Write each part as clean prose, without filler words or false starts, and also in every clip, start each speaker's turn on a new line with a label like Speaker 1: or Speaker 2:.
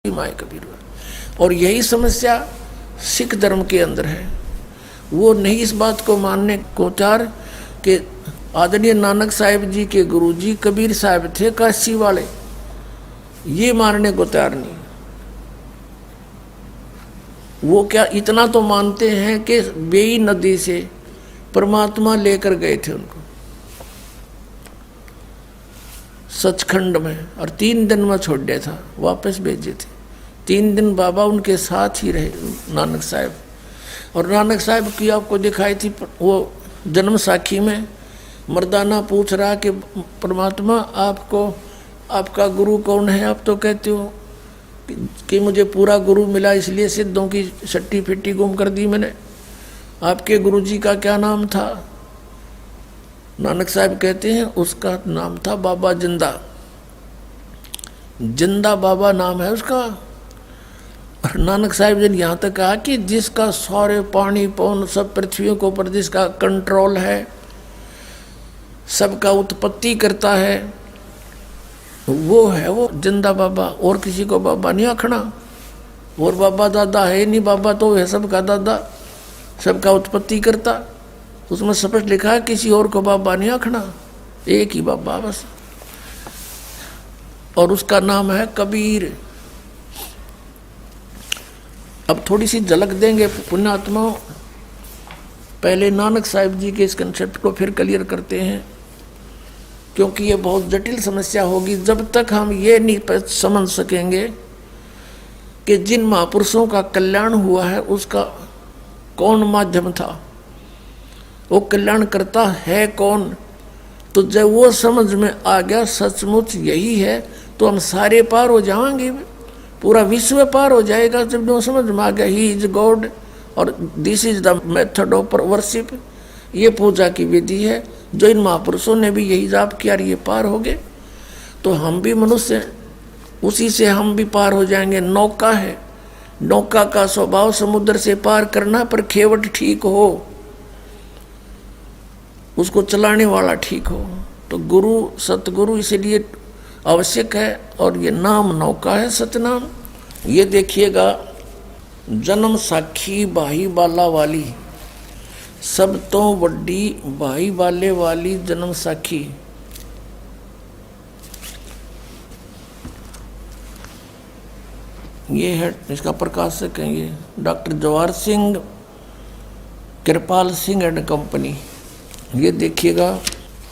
Speaker 1: माए कबीर। और यही समस्या सिख धर्म के अंदर है। वो नहीं इस बात को मानने को तैयार कि आदरणीय नानक साहिब जी के गुरु जी कबीर साहब थे काशी वाले, ये मानने को तैयार नहीं। वो क्या इतना तो मानते हैं कि बेई नदी से परमात्मा लेकर गए थे उनको सचखंड में, और 3 दिन में छोड़ दिया था, वापस भेजे थे। 3 दिन बाबा उनके साथ ही रहे नानक साहब। और नानक साहब की आपको दिखाई थी वो जन्म साखी में मर्दाना पूछ रहा कि परमात्मा आपको आपका गुरु कौन है। आप तो कहते हो कि मुझे पूरा गुरु मिला, इसलिए सिद्धों की सट्टी फिट्टी गुम कर दी मैंने। आपके गुरु जी का क्या नाम था? नानक साहब कहते हैं उसका नाम था बाबा जिंदा। जिंदा बाबा नाम है उसका। और नानक साहब जी ने यहाँ तक कहा कि जिसका सारे पानी पौन सब पृथ्वी के ऊपर जिसका कंट्रोल है, सबका उत्पत्ति करता है, वो है वो जिंदा बाबा। और किसी को बाबा नहीं आखना। और बाबा दादा है नहीं, बाबा तो है सबका दादा, सबका उत्पत्ति करता। उसमें स्पष्ट लिखा है किसी और को बाबा नहीं आखना, एक ही बाबा बस। और उसका नाम है कबीर। अब थोड़ी सी झलक देंगे पुण्यात्मा। पहले नानक साहिब जी के इस कंसेप्ट को फिर क्लियर करते हैं, क्योंकि ये बहुत जटिल समस्या होगी जब तक हम ये नहीं समझ सकेंगे कि जिन महापुरुषों का कल्याण हुआ है उसका कौन माध्यम था, वो कल्याण करता है कौन। तो जब वो समझ में आ गया सचमुच यही है, तो हम सारे पार हो जाएंगे, पूरा विश्व पार हो जाएगा। जब वो समझ में आ गया ही इज गॉड और this is the method of worship, ये पूजा की विधि है, जो इन महापुरुषों ने भी यही जाप किया, ये पार हो गए। तो हम भी मनुष्य, उसी से हम भी पार हो जाएंगे। नौका है, नौका का स्वभाव समुद्र से पार करना, पर खेवट ठीक हो, उसको चलाने वाला ठीक हो। तो गुरु सतगुरु इसलिए आवश्यक है। और ये नाम नौका है, सतनाम। ये देखिएगा, जन्म साखी भाई बाला वाली, सब तो वड्डी भाई बाले वाली जन्म साखी। ये है, इसका प्रकाशक है ये doctor Jawahar Singh Kripal Singh and company. ये देखिएगा,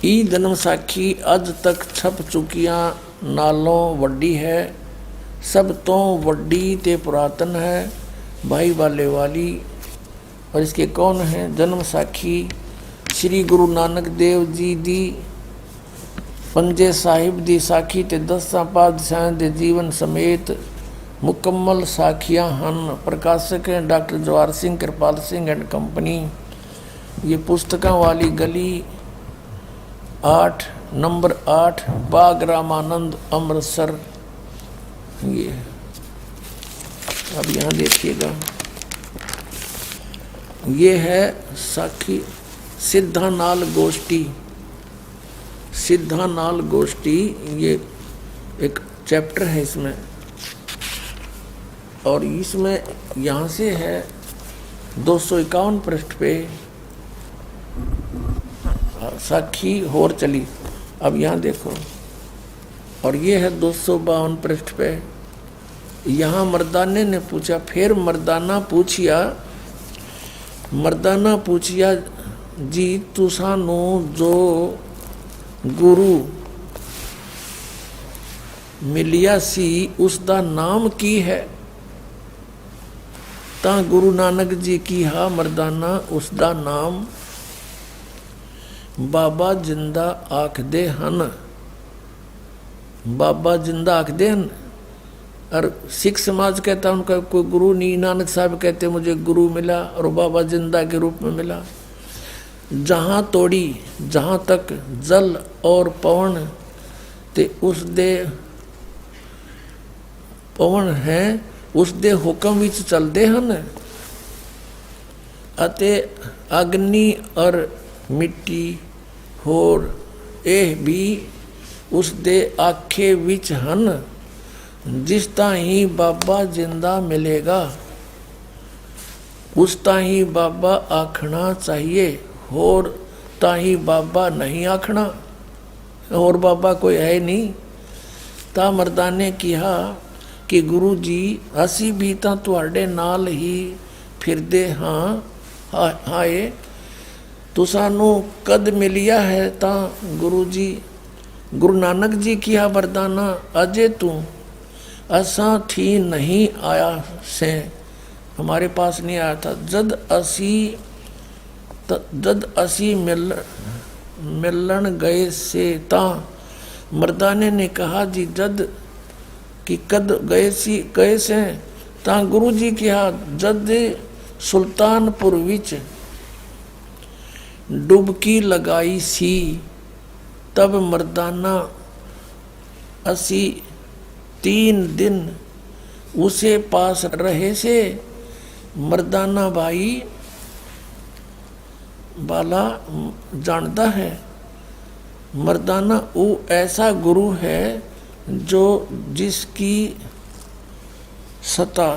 Speaker 1: ई जन्म साखी अज तक छप चुकियां नालों वड्डी है, सब तो वड्डी ते पुरातन है भाई बाले वाली। और इसके कौन है? जन्म साखी श्री गुरु नानक देव जी दी पंजे साहिब दी साखी ते 10 पातशाह दे जीवन समेत मुकम्मल साखियां हन। प्रकाशक हैं doctor Jawahar Singh Kripal Singh and company. ये पुस्तकों वाली गली 8 नंबर 8 बाग रामानंद अमृतसर। ये अब यहाँ देखिएगा, ये है साखी सिद्धानाल गोष्ठी। सिद्धानाल गोष्ठी ये एक चैप्टर है इसमें, और इसमें यहाँ से है 251 पृष्ठ पे साखी होर चली। अब यहाँ देखो, और ये है 252 पृष्ठ पे। यहाँ मर्दाने ने पूछा, फिर मर्दाना पूछिया जी तुसानू जो गुरु मिलिया सी उसका नाम की है। ता गुरु नानक जी की हा मर्दाना उसका नाम बाबा जिंदा आखदे हन। बाबा जिंदा आखदे हन। और सिख समाज कहता उनका कोई गुरु नहीं। नानक साहब कहते मुझे गुरु मिला और बाबा जिंदा के रूप में मिला। जहाँ तोड़ी जहाँ तक जल और पवन ते उस दे पवन है उस दे हुक्म विच चलते हैं। अते अग्नि और मिट्टी होर एह भी उस दे आखे विच हन। जिस ताही बाबा जिंदा मिलेगा उस ताही बाबा आखना चाहिए, और ताही बाबा नहीं आखना, और बाबा कोई है नहीं। ता मर्दाने कहा कि गुरु जी असी भी तो तुहाडे नाल ही फिरदे हाँ हाए, तो सानू कद मिलिया है ता गुरु जी। गुरु नानक जी किया वरदाना अजय तू असा थी नहीं आया से, हमारे पास नहीं आया था। जद असी मिलन गए से ता मर्दाने ने कहा जी जद कि कद गए से ता गुरु जी कहा जद सुल्तानपुर विच डुबकी लगाई सी, तब मर्दाना असी 3 दिन उसे पास रहे से। मर्दाना भाई बाला जानता है, मर्दाना वो ऐसा गुरु है जो जिसकी सत्ता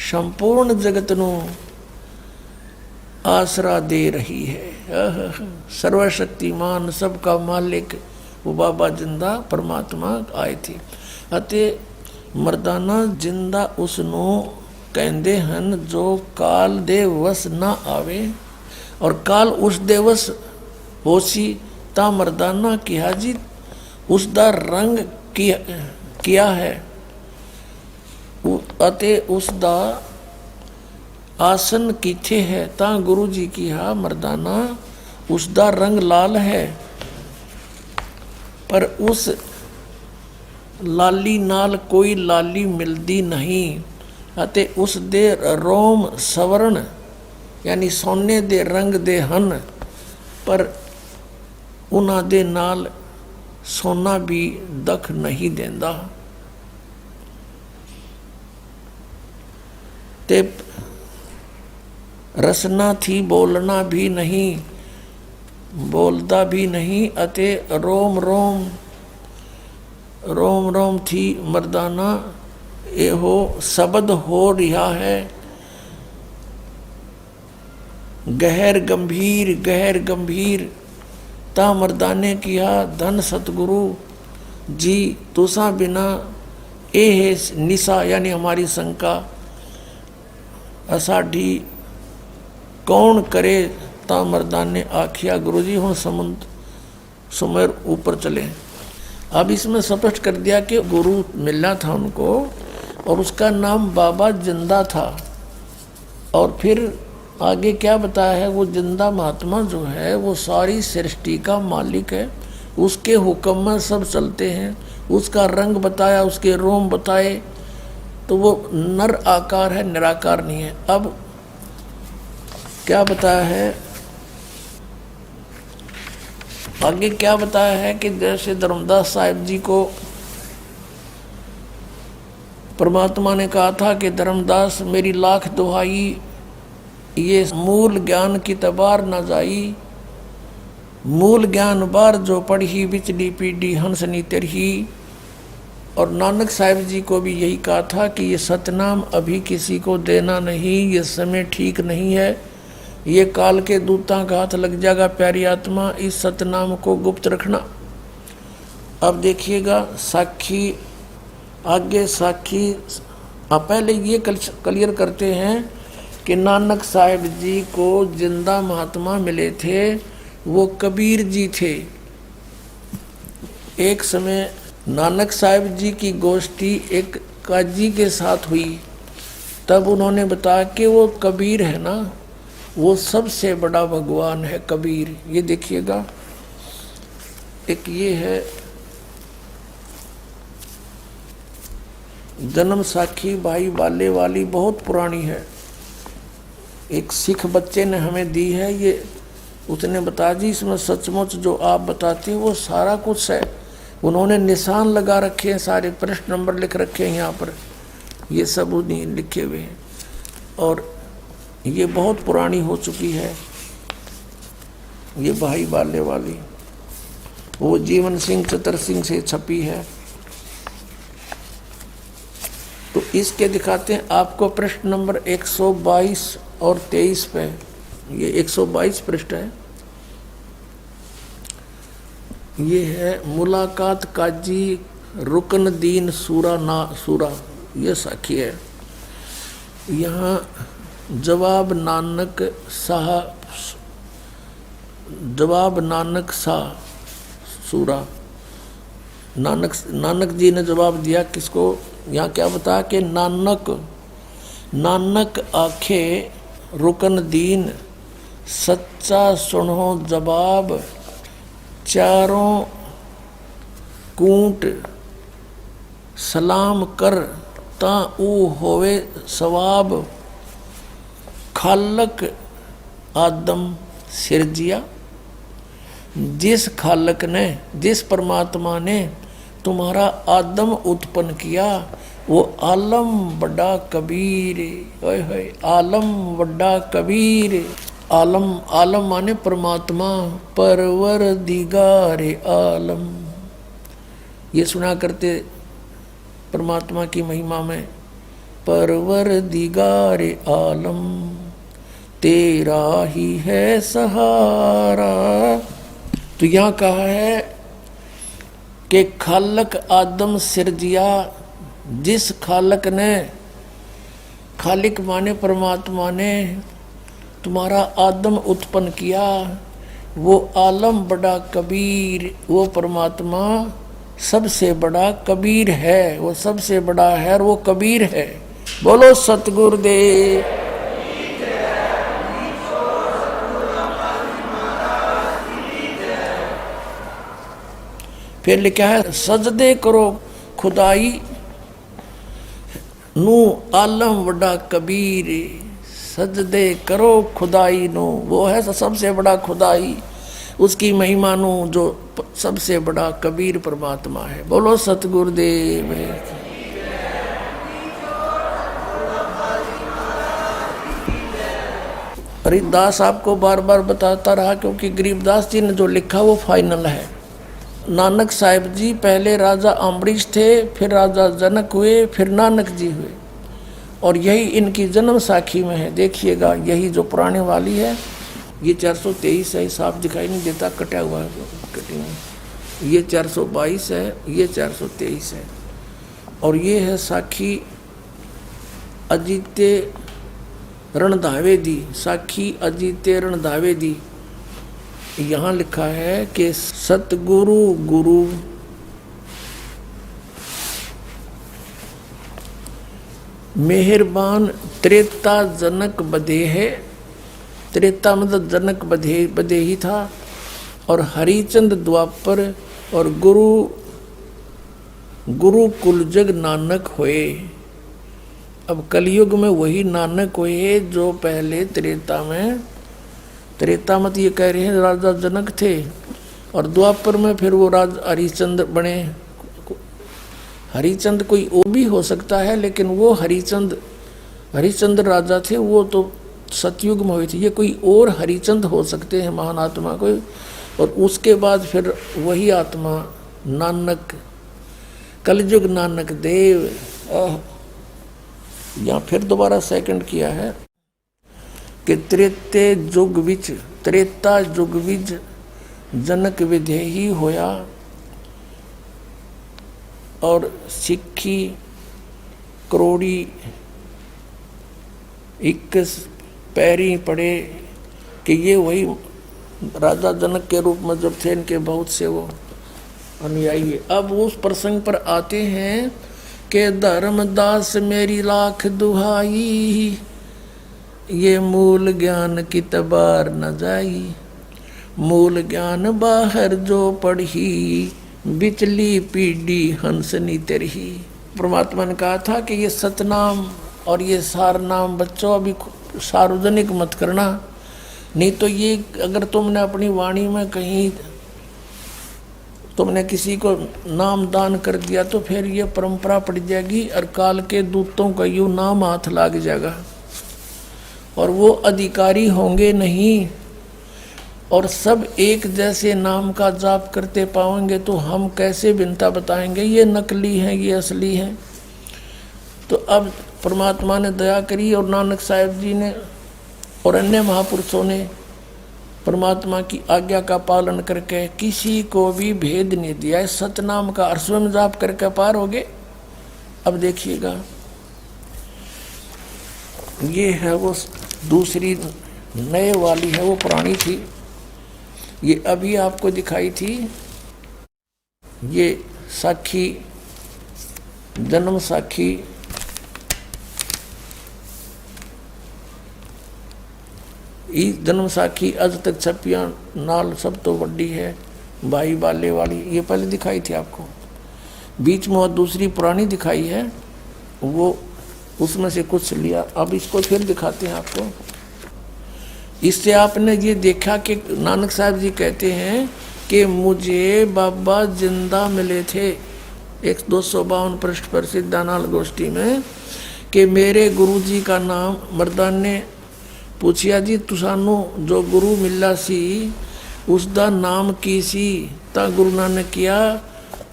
Speaker 1: संपूर्ण जगत नु आसरा दे रही है। सर्वशक्तिमान सबका मालिक वो बाबा जिंदा परमात्मा आए थे। अते मर्दाना जिंदा उसनों कहते हैं जो काल दे वस ना आवे, और काल उस दे वस होसी ता मर्दाना किया जी उसका रंग किया है, अते उसका आसन किथे है ता गुरु जी किया मर्दाना उसका रंग लाल है, पर उस लाली नाल कोई लाली मिलती नहीं, अते उस दे रोम सवरण यानी सोने दे रंग दे हन, पर उन्हां दे नाल सोना भी दख नहीं देंदा। ते रसना थी बोलना भी नहीं, बोलता भी नहीं, अते रोम रोम थी मर्दाना एहो शब्द हो रहा है। गहर गंभीर ता मर्दाने किया धन सतगुरु जी तुसा बिना ए है निशा यानी हमारी शंका असाढ़ी कौन करे। ता मर्दाने आखिया गुरु जी हूँ सुमेर ऊपर चले। अब इसमें स्पष्ट कर दिया कि गुरु मिला था उनको और उसका नाम बाबा जिंदा था, और फिर आगे क्या बताया है, वो जिंदा महात्मा जो है वो सारी सृष्टि का मालिक है, उसके हुक्म में सब चलते हैं। उसका रंग बताया, उसके रोम बताए, तो वो नर आकार है, निराकार नहीं है। अब क्या बताया है, आगे क्या बताया है कि जैसे धर्मदास साहिब जी को परमात्मा ने कहा था कि धर्मदास मेरी लाख दुहाई ये मूल ज्ञान की तबार न जाई, मूल ज्ञान बार जो पढ़ी बिचली पीढ़ी हंसनी तरही। और नानक साहिब जी को भी यही कहा था कि ये सतनाम अभी किसी को देना नहीं, ये समय ठीक नहीं है, ये काल के दूतां का हाथ लग जाएगा। प्यारी आत्मा इस सतनाम को गुप्त रखना। अब देखिएगा साखी, आगे साखी पहले ये क्लियर करते हैं कि नानक साहिब जी को जिंदा महात्मा मिले थे, वो कबीर जी थे। एक समय नानक साहिब जी की गोष्ठी एक काजी के साथ हुई, तब उन्होंने बताया कि वो कबीर है ना, वो सबसे बड़ा भगवान है कबीर। ये देखिएगा, एक ये है जन्म साखी भाई बाले वाली, बहुत पुरानी है, एक सिख बच्चे ने हमें दी है। ये उसने बताया जी इसमें सचमुच जो आप बताते हो वो सारा कुछ है। उन्होंने निशान लगा रखे हैं, सारे प्रश्न नंबर लिख रखे हैं यहाँ पर, ये सब उन्हीं लिखे हुए हैं, और ये बहुत पुरानी हो चुकी है। ये भाई बाले वाली वो जीवन सिंह चतर सिंह से छपी है। तो इसके दिखाते हैं आपको पृष्ठ नंबर 122 और 23 पे। ये 122 पृष्ठ है। ये है मुलाकात काजी रुकन दीन सूरा ना सूरा, ये साखी है। यहाँ जवाब नानक शाह सूरा, नानक जी ने जवाब दिया किसको? यहाँ क्या बता कि नानक आखे रुकन दीन, सच्चा सुनो जवाब, चारों कूट सलाम कर ता ऊ होवे सवाब, खालक आदम सिरजिया। जिस खालक ने, जिस परमात्मा ने तुम्हारा आदम उत्पन्न किया, वो आलम बड़ा कबीर। ओए होए, आलम बड़ा कबीर। आलम माने परमात्मा, परवर दिगारे आलम। ये सुना करते परमात्मा की महिमा में, परवर दिगारे आलम तेरा ही है सहारा। तो यहाँ कहा है कि खालक आदम सिरजिया, जिस खालक ने, खालिक माने परमात्मा ने तुम्हारा आदम उत्पन्न किया, वो आलम बड़ा कबीर, वो परमात्मा सबसे बड़ा कबीर है, वो सबसे बड़ा है और वो कबीर है। बोलो सतगुरुदेव। फिर लिखा है सजदे करो खुदाई नू आलम बड़ा कबीर। सजदे करो खुदाई नो, वो है सबसे बड़ा खुदाई, उसकी महिमा नो जो सबसे बड़ा कबीर परमात्मा है। बोलो सतगुरुदेव। गरीबदास आपको बार बार बताता रहा क्योंकि गरीबदास जी ने जो लिखा वो फाइनल है। नानक साहिब जी पहले राजा अम्बरीश थे, फिर राजा जनक हुए, फिर नानक जी हुए, और यही इनकी जन्म साखी में है। देखिएगा, यही जो पुराने वाली है, ये 423 है, साफ दिखाई नहीं देता, कटा हुआ है, कटिंग। ये 422 है, ये 423 है, और ये है साखी अजीते रणधावे दी। साखी अजीते रणधावे दी। यहाँ लिखा है कि सतगुरु गुरु मेहरबान त्रेता जनक बधे है। त्रेता मतलब जनक बधे ही था, और हरिचंद द्वापर, और गुरु कुलजग नानक होए। अब कलयुग में वही नानक हुए जो पहले त्रेता में, त्रेता मत ये कह रहे हैं राजा जनक थे, और द्वापर में फिर वो राजा हरिचंद बने। हरिचंद कोई वो भी हो सकता है, लेकिन वो हरिचंद राजा थे, वो तो सतयुग में हुए थे। ये कोई और हरिचंद हो सकते हैं, महान आत्मा कोई, और उसके बाद फिर वही आत्मा नानक, कलयुग नानक देव। यहाँ फिर दोबारा सेकंड किया है कि त्रेता जुग विच जनक विधेही होया, और सिक्खी करोड़ी 21 पैरी पड़े, कि ये वही राजा जनक के रूप में जब थे, इनके बहुत से वो अनुयायी। अब उस प्रसंग पर आते हैं कि धर्मदास मेरी लाख दुहाई, ये मूल ज्ञान की तबार न जाई। मूल ज्ञान बाहर जो पढ़ी, बिचली पीढ़ी हंसनी तरही। परमात्मा ने कहा था कि ये सतनाम और ये सार नाम बच्चों अभी सार्वजनिक मत करना, नहीं तो ये अगर तुमने अपनी वाणी में कहीं तुमने किसी को नाम दान कर दिया तो फिर ये परंपरा पड़ जाएगी, और काल के दूतों का यूँ नाम हाथ लग जाएगा, और वो अधिकारी होंगे नहीं, और सब एक जैसे नाम का जाप करते पाएंगे, तो हम कैसे भिन्नता बताएंगे ये नकली है ये असली है। तो अब परमात्मा ने दया करी और नानक साहब जी ने और अन्य महापुरुषों ने परमात्मा की आज्ञा का पालन करके किसी को भी भेद नहीं दिया। सतनाम का अश्वम जाप करके पार हो गए। अब देखिएगा, ये है वो दूसरी नए वाली है, वो पुरानी थी, ये अभी आपको दिखाई थी। ये साखी, जन्म साखी, जन्म साखी अज तक छपिया नाल सब तो बड़ी है, भाई बाले वाली, ये पहले दिखाई थी आपको। बीच में और दूसरी पुरानी दिखाई है, वो उसमें से कुछ लिया। अब इसको फिर दिखाते हैं आपको। इससे आपने ये देखा कि नानक साहब जी कहते हैं कि मुझे बाबा जिंदा मिले थे 252 पृष्ठ पर सिद्धानाल गोष्ठी में, कि मेरे गुरु जी का नाम, मर्दान ने पूछिया जी तुसानू जो गुरु मिला सी उसका नाम की सी? ता गुरु नानक किया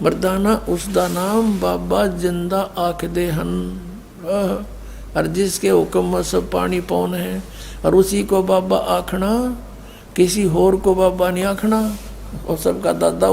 Speaker 1: मर्दाना उसका नाम बाबा जिंदा आख दे हन। और जिसके हुक्म में सब पानी पौन है, और उसी को बाबा आखना, किसी होर को बाबा नहीं आखना। और सबका दादा